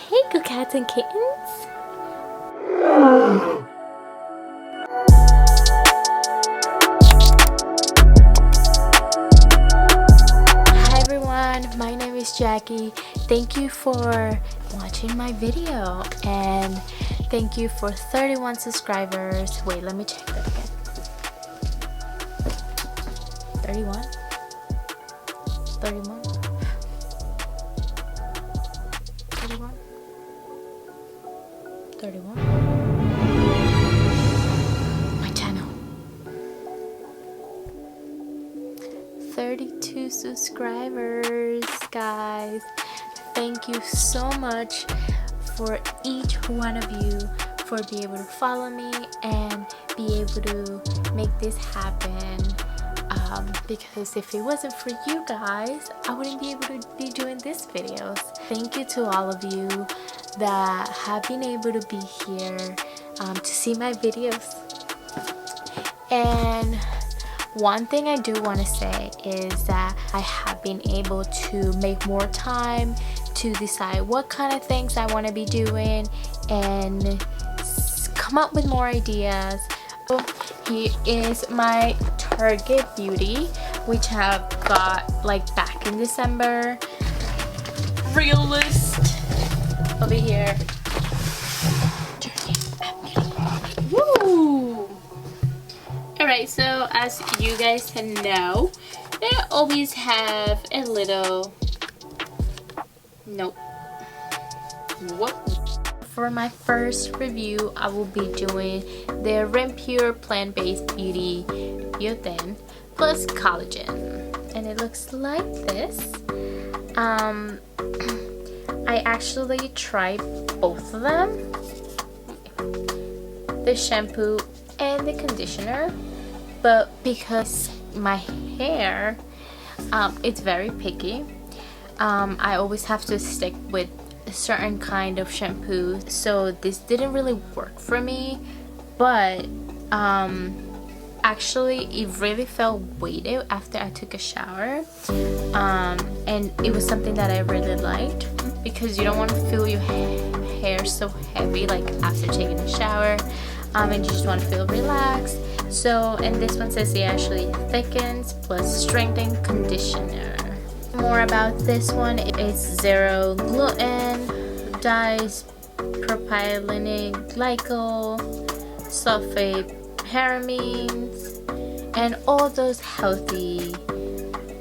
Hey good cats and kittens! Hi everyone, my name is Jackie. Thank you for watching my video and thank you for 31 subscribers. Wait, let me check that again. 31? 31? 31? 31? My channel. 32 subscribers, guys. Thank you so much for each one of you for being able to follow me and be able to make this happen. Because if it wasn't for you guys, I wouldn't be able to be doing these videos. Thank you to all of you that have been able to be here to see my videos. And one thing I do want to say is that I have been able to make more time to decide what kind of things I want to be doing and come up with more ideas. So here is my Target Beauty, which I've got like back in December. Realist over here. Woo! Alright, so as you guys can know, they always have a little What? For my first review, I will be doing the Renpure plant-based beauty Bioting plus collagen, and it looks like this. I actually tried both of them, the shampoo and the conditioner, but because my hair it's very picky, I always have to stick with a certain kind of shampoo, so this didn't really work for me. But actually it really felt weighted after I took a shower, and it was something that I really liked because you don't want to feel your hair so heavy like after taking a shower, and you just want to feel relaxed. So, and this one says it actually thickens plus strengthens conditioner. More about this one, it's zero gluten, propylene glycol, sulfate paramines, and all those healthy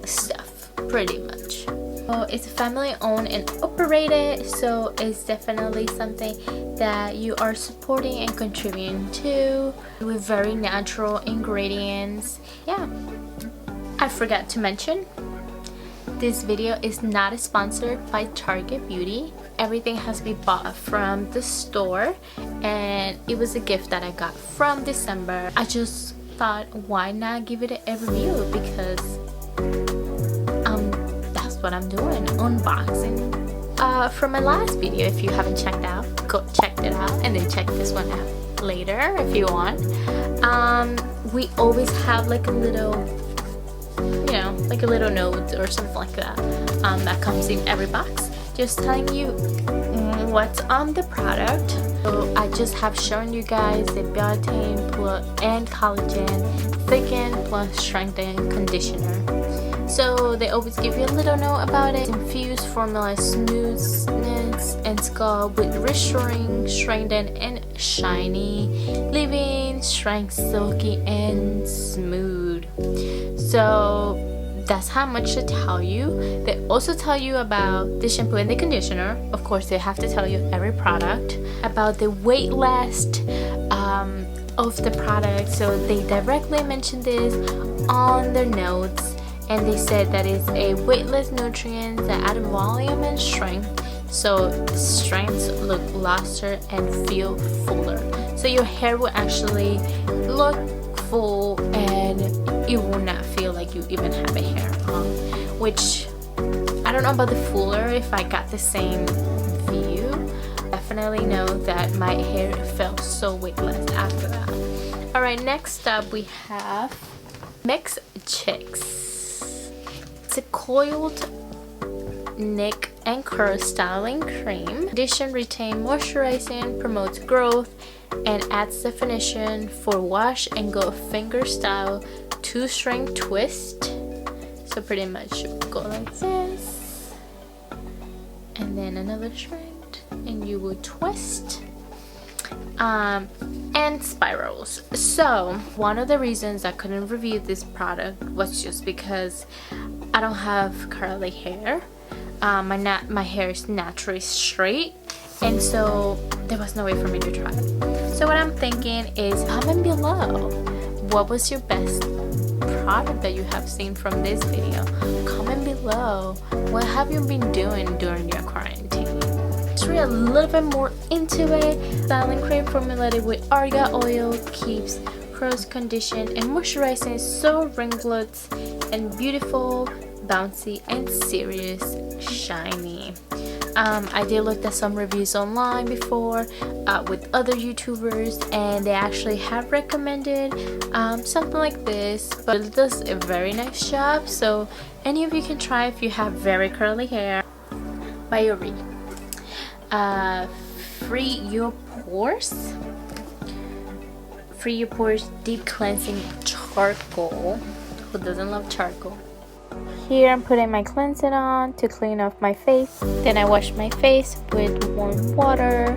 stuff pretty much. So it's family owned and operated, so it's definitely something that you are supporting and contributing to with very natural ingredients. Yeah, I forgot to mention, this video is not sponsored by Target Beauty. Everything has to be bought from the store, and it was a gift that I got from December. I just thought, why not give it a review, because that's what I'm doing, unboxing. From my last video, if you haven't checked out, go check it out, and then check this one out later if you want. We always have like a little, you know, like a little note or something like that that comes in every box, just telling you what's on the product. So I just have shown you guys the Bioting and collagen thicken plus strengthen conditioner. So they always give you a little note about it. Infused formula smoothness and scalp with restoring, strengthen and shiny, leaving strength silky and smooth. So that's how much they tell you. They also tell you about the shampoo and the conditioner. Of course, they have to tell you every product about the weight last of the product. So they directly mention this on their notes, and they said that it's a weightless nutrient that add volume and strength, so strengths look luster and feel fuller. So your hair will actually look full and you will not feel like you even have a hair on, which I don't know about the fuller if I got the same view. Definitely know that my hair felt so weightless after that. Alright, next up we have Mix Chicks. It's a coiled neck and Curl Styling Cream. Addition, retain moisturizing, promotes growth, and adds definition for wash and go finger style 2-string twist. So pretty much go like this, and then another string, and you will twist. And spirals. So one of the reasons I couldn't review this product was just because I don't have curly hair. My hair is naturally straight, and so there was no way for me to try it. So what I'm thinking is, comment below what was your best product that you have seen from this video. Comment below what have you been doing during your quarantine. To read a little bit more into it, styling cream formulated with argan oil keeps curls conditioned and moisturizing, so ringlets and beautiful, bouncy, and serious shiny. I did look at some reviews online before with other YouTubers, and they actually have recommended something like this, but it does a very nice job. So any of you can try if you have very curly hair. Biore. Free your pores. Free your pores deep cleansing charcoal. Who doesn't love charcoal? Here I'm putting my cleanser on to clean off my face. Then I wash my face with warm water.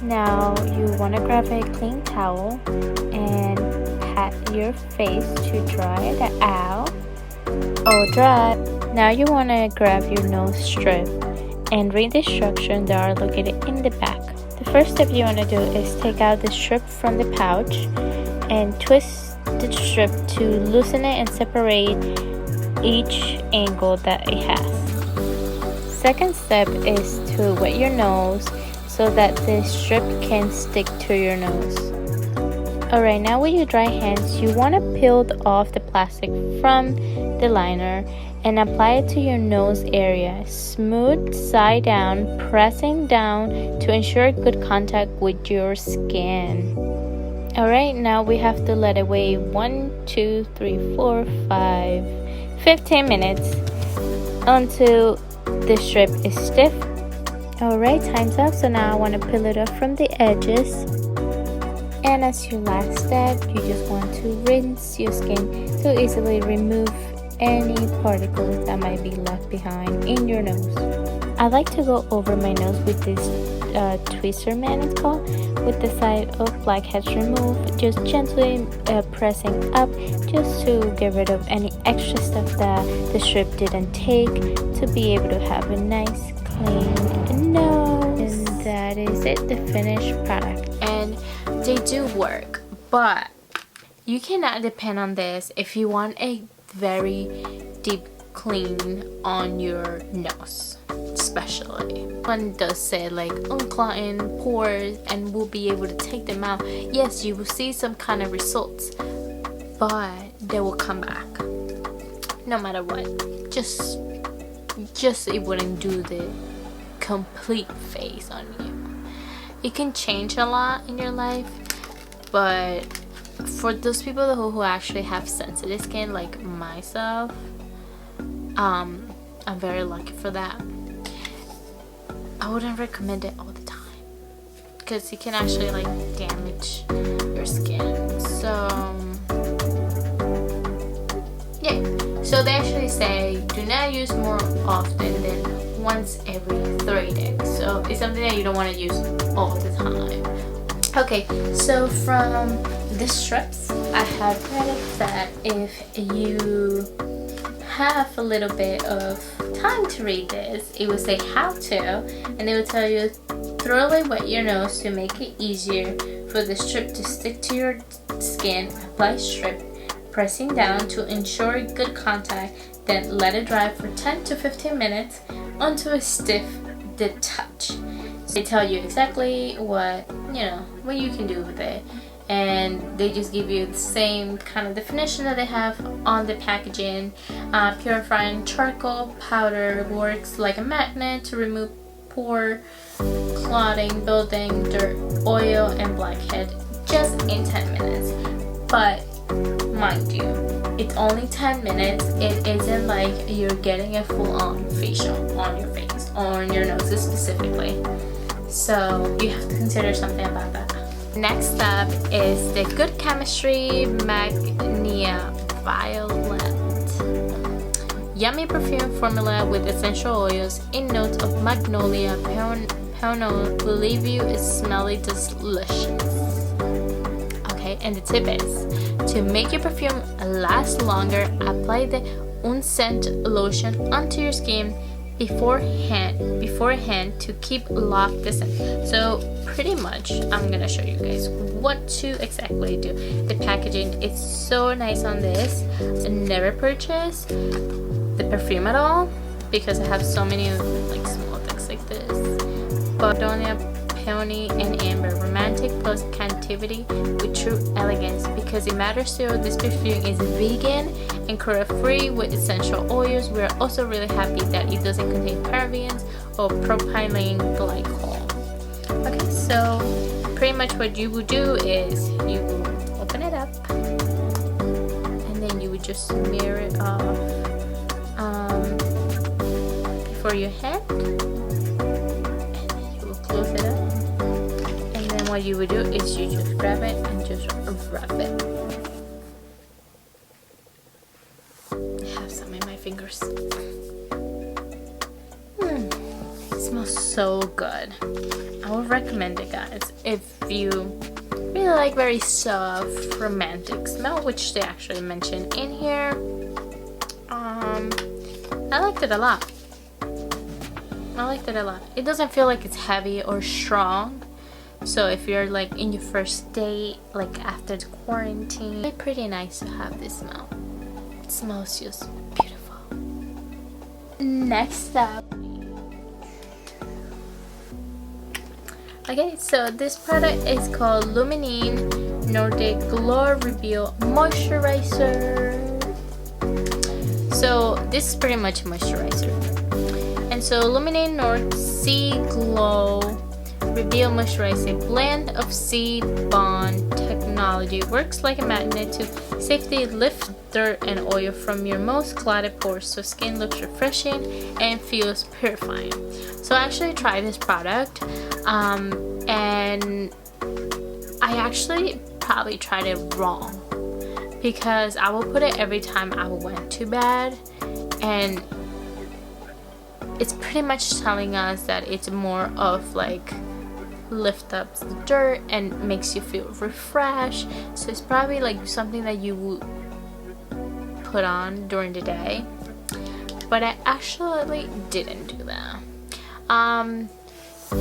Now you want to grab a clean towel and pat your face to dry it out. All dry. Now you want to grab your nose strip and read the instructions that are located in the back. The first step you want to do is take out the strip from the pouch and twist the strip to loosen it and separate each angle that it has. Second step is to wet your nose so that the strip can stick to your nose. Alright, now with your dry hands, you want to peel off the plastic from the liner and apply it to your nose area. Smooth side down, pressing down to ensure good contact with your skin. Alright, now we have to let it weigh 1, 2, 3, 4, 5, 15 minutes until the strip is stiff. Alright, time's up. So now I want to peel it off from the edges. And as your last step, you just want to rinse your skin to easily remove any particles that might be left behind in your nose. I like to go over my nose with this twister man, it's called, with the side of blackheads removed, just gently pressing up just to get rid of any extra stuff that the strip didn't take, to be able to have a nice clean nose. And that is it, the finished product. And they do work, but you cannot depend on this if you want a very deep clean on your nose. Especially one does say like unclogging pores and will be able to take them out. Yes, you will see some kind of results, but they will come back no matter what. Just it wouldn't do the complete face on you. It can change a lot in your life, but for those people who actually have sensitive skin like myself, I'm very lucky for that. I wouldn't recommend it all the time because it can actually like damage your skin. So yeah, so they actually say do not use more often than once every 3 days. So it's something that you don't want to use all the time. Okay, so from the strips, I have read it that if you have a little bit of time to read this, it will say how to, and it will tell you thoroughly wet your nose to make it easier for the strip to stick to your skin. Apply strip, pressing down to ensure good contact, then let it dry for 10 to 15 minutes until it's stiff the touch. So they tell you exactly what you can do with it, and they just give you the same kind of definition that they have on the packaging. Purifying charcoal powder works like a magnet to remove pore clotting, building dirt, oil, and blackhead just in 10 minutes. But mind you, it's only 10 minutes. It isn't like you're getting a full-on facial on your face. on your noses specifically. So you have to consider something about that. Next up is the Good Chemistry Magnia Violet. Yummy perfume formula with essential oils in notes of magnolia peony will leave you smelling delicious. Okay, and the tip is to make your perfume last longer, apply the unscent lotion onto your skin beforehand to keep locked the scent. So pretty much I'm gonna show you guys what to exactly do. The packaging is so nice on this. I never purchased the perfume at all because I have so many like small things like this. Magnolia, peony, and amber, romantic plus captivity with true elegance. Because it matters to you, this perfume is vegan and cruelty-free with essential oils. We are also really happy that it doesn't contain parabens or propylene glycol. Okay, so pretty much what you would do is you will open it up and then you would just smear it off before your head, and then you will close it up, and then what you would do is you just grab it and just rub it. I have some in my fingers. It smells so good. I would recommend it, guys, if you really like very soft romantic smell, which they actually mentioned in here. I liked it a lot. It doesn't feel like it's heavy or strong. So if you're like in your first date, like after the quarantine, it's pretty nice to have this smell. It smells just beautiful. Next up. Okay, so this product is called Lumene Nordic Glow Reveal Moisturizer. So this is pretty much a moisturizer. And so Lumene Nordic Sea Glow Reveal Moisturizer, blend of sea bond technology, works like a magnet to safely lift dirt and oil from your most clouded pores so skin looks refreshing and feels purifying. So I actually tried this product and I actually probably tried it wrong because I will put it every time I went to bed, and it's pretty much telling us that it's more of like lift up the dirt and makes you feel refreshed. So it's probably like something that you would put on during the day, but I actually didn't do that. And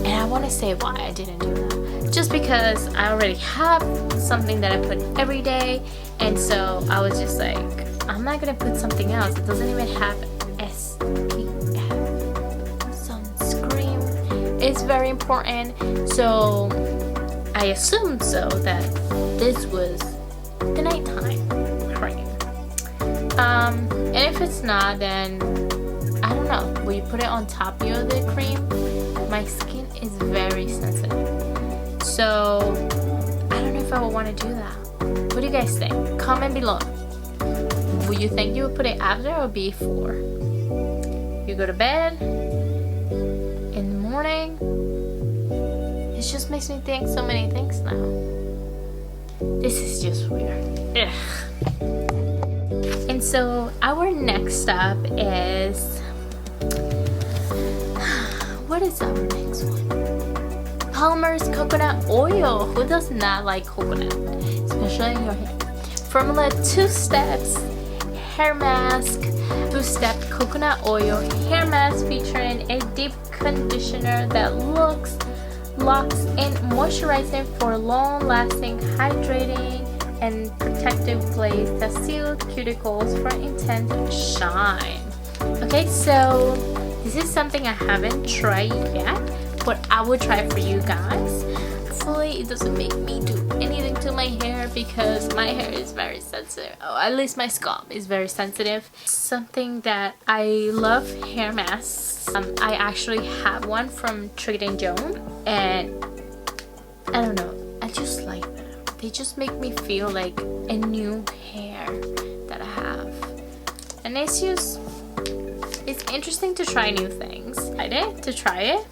I want to say why I didn't do that. Just because I already have something that I put every day, and so I was just like, I'm not gonna put something else. It doesn't even have SPF sunscreen. It's very important. So I assumed so that this was the nighttime cream. And if it's not, then I don't know. Will you put it on top of the cream? My skin is very sensitive, so I don't know if I would want to do that. What do you guys think? Comment below. Would you think you would put it after or before you go to bed? In the morning? It just makes me think so many things now. This is just weird. Ugh. And so our next stop is, what is our next one? Palmer's coconut oil. Who does not like coconut, especially in your hair? Formula 2 steps hair mask. 2-step coconut oil hair mask featuring a deep conditioner that locks in moisturizing for long-lasting, hydrating, and protective glaze that seals cuticles for intense shine. Okay, so this is something I haven't tried yet, but I will try for you guys. Hopefully it doesn't make me do anything to my hair because my hair is very sensitive. Oh, at least my scalp is very sensitive. Something that I love hair masks. I actually have one from Trader Joe's, and I don't know, I just like them. They just make me feel like a new hair that I have, and it's just It's interesting to try new things. I did to try it,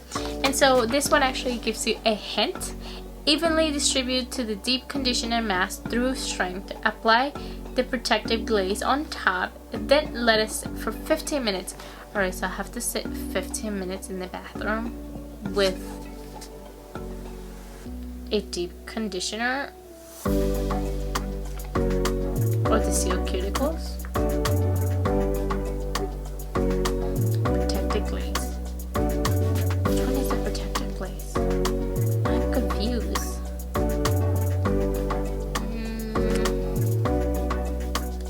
and so this one actually gives you a hint. Evenly distribute to the deep conditioner mask through strength. Apply the protective glaze on top, then let it sit for 15 minutes. Alright, so I have to sit 15 minutes in the bathroom with a deep conditioner or to seal cuticles. Protective glaze. Which one is the protective glaze? I'm confused.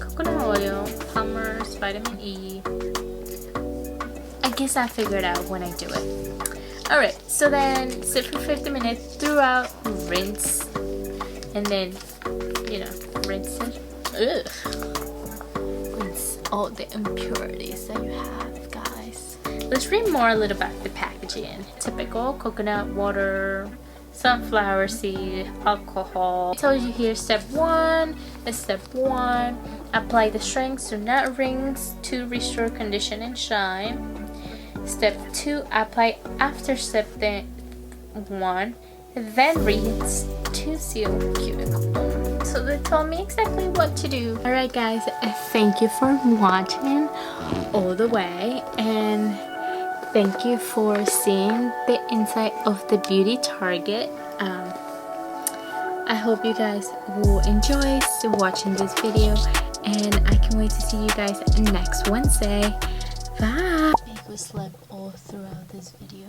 Coconut oil, Palmer's vitamin E. I guess I figured out when I do it. Alright, so then sit for 50 minutes throughout, rinse, and then, you know, rinse it. Ugh. Rinse all the impurities that you have, guys. Let's read more a little about the packaging. Typical coconut water, sunflower seed, alcohol. It tells you here step 1 is step 1. Apply the strength to nut rings to restore condition and shine. Step 2, apply after step 1, then rinse to seal cuticle. So they told me exactly what to do. Alright guys, thank you for watching all the way, and thank you for seeing the inside of the beauty Target. I hope you guys will enjoy watching this video, and I can wait to see you guys next Wednesday. Bye! We slept all throughout this video.